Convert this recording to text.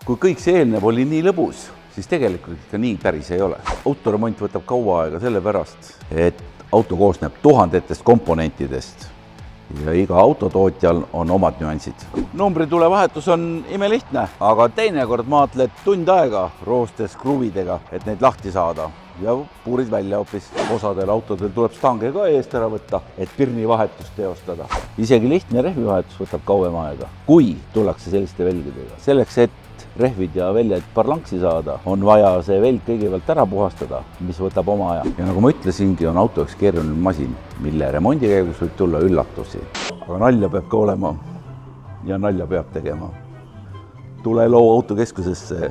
Kui kõik see eelnev oli nii lõbus, siis tegelikult ikka nii päris ei ole. Autoremont võtab kaua aega sellepärast, et auto koosneb tuhandetest komponentidest ja iga autotootjal on omad nüansid. Numbritule vahetus on imelihtne, aga teinekord maatled tund aega roostes kruvidega, et neid lahti saada ja puurid välja hoopis. Osadel autodel tuleb stange ka eest ära võtta, et pirni vahetust teostada. Isegi lihtne rehvivahetus võtab kauem aega, kui tullakse selliste velgidega. Selleks, et rehvid ja väljad parlanksi saada, on vaja see velg kõigepealt ära puhastada, mis võtab oma aja. Ja nagu ma ütlesingi, on auto üks keeruline masin, mille remondi käigus võib tulla üllatusi. Aga nalja peab ka olema ja nalja peab tegema. Tule loo autokeskusesse